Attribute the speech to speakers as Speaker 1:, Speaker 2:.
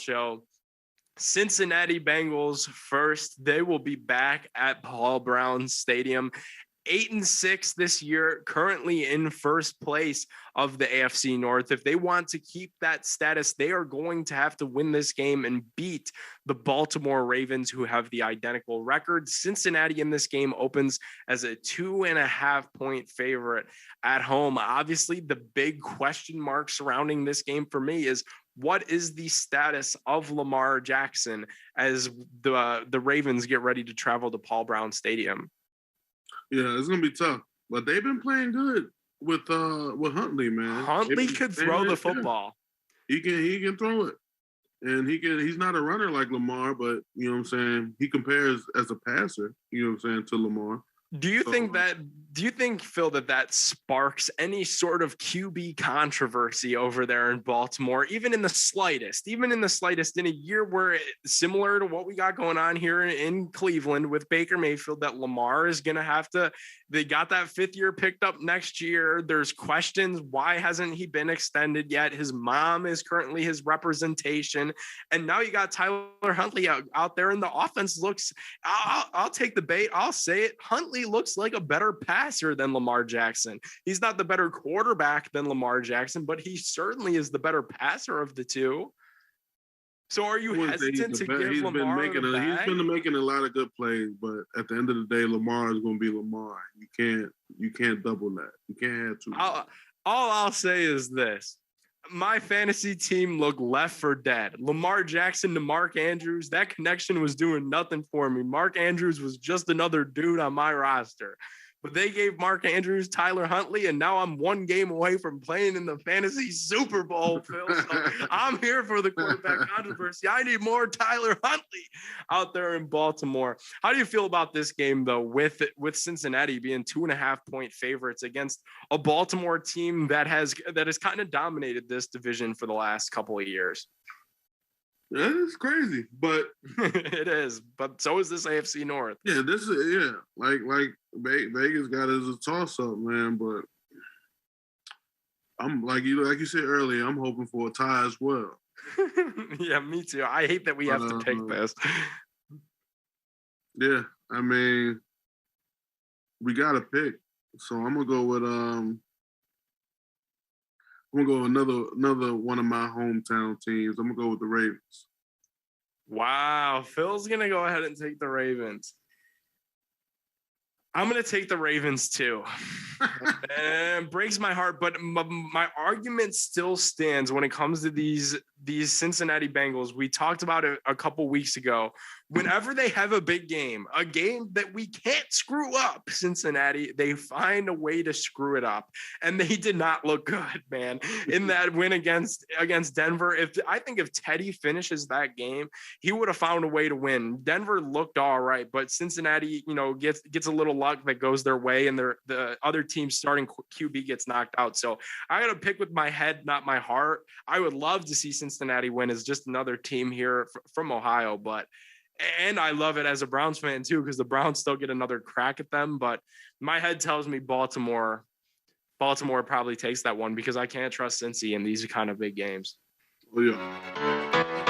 Speaker 1: show. Cincinnati Bengals first. They will be back at Paul Brown Stadium. 8-6 this year, currently in first place of the AFC North. If they want to keep that status, they are going to have to win this game and beat the Baltimore Ravens, who have the identical record. Cincinnati in this game opens as a 2.5-point favorite at home. Obviously, the big question mark surrounding this game for me is, what is the status of Lamar Jackson as the Ravens get ready to travel to Paul Brown Stadium?
Speaker 2: Yeah, it's gonna be tough, but they've been playing good with Huntley, man.
Speaker 1: Huntley could throw the football.
Speaker 2: Yeah. He can throw it, and he's not a runner like Lamar, but you know what I'm saying. He compares as a passer, you know what I'm saying, to Lamar.
Speaker 1: Do you think, Phil, that sparks any sort of QB controversy over there in Baltimore, even in the slightest, in a year where similar to what we got going on here in Cleveland with Baker Mayfield, that Lamar is going to have to, they got that 5th year picked up next year. There's questions. Why hasn't he been extended yet? His mom is currently his representation. And now you got Tyler Huntley out there, and the offense looks, I'll take the bait. I'll say it. Huntley looks like a better passer than Lamar Jackson. He's not the better quarterback than Lamar Jackson, but he certainly is the better passer of the two. So are you hesitant to give Lamar the bag?
Speaker 2: He's been making a lot of good plays, but at the end of the day, Lamar is going to be Lamar. You can't double that. You can't have two.
Speaker 1: All I'll say is this. My fantasy team looked left for dead. Lamar Jackson to Mark Andrews, that connection was doing nothing for me. Mark Andrews was just another dude on my roster. But they gave Mark Andrews Tyler Huntley, and now I'm one game away from playing in the fantasy Super Bowl, Phil. So I'm here for the quarterback controversy. I need more Tyler Huntley out there in Baltimore. How do you feel about this game, though, with Cincinnati being 2.5-point favorites against a Baltimore team that has kind of dominated this division for the last couple of years?
Speaker 2: That is crazy, but
Speaker 1: it is. But so is this AFC North.
Speaker 2: Yeah, like Vegas got it as a toss-up, man. But I'm like you said earlier, I'm hoping for a tie as well.
Speaker 1: Yeah, me too. I hate that we have to pick this.
Speaker 2: Yeah, I mean, we got to pick. So I'm gonna go with another one of my hometown teams. I'm gonna go with the Ravens.
Speaker 1: Wow, Phil's gonna go ahead and take the Ravens. I'm gonna take the Ravens too. And breaks my heart, but my argument still stands when it comes to these Cincinnati Bengals. We talked about it a couple weeks ago. Whenever they have a big game, a game that we can't screw up, Cincinnati, they find a way to screw it up. And they did not look good, man, in that win against Denver. I think if Teddy finishes that game, he would have found a way to win. Denver looked all right, but Cincinnati, gets a little luck that goes their way, and the other team's starting QB gets knocked out. So I got to pick with my head, not my heart. I would love to see Cincinnati win as just another team here from Ohio, and I love it as a Browns fan too, because the Browns still get another crack at them. But my head tells me Baltimore probably takes that one, because I can't trust Cincy in these kind of big games.
Speaker 2: Oh, yeah.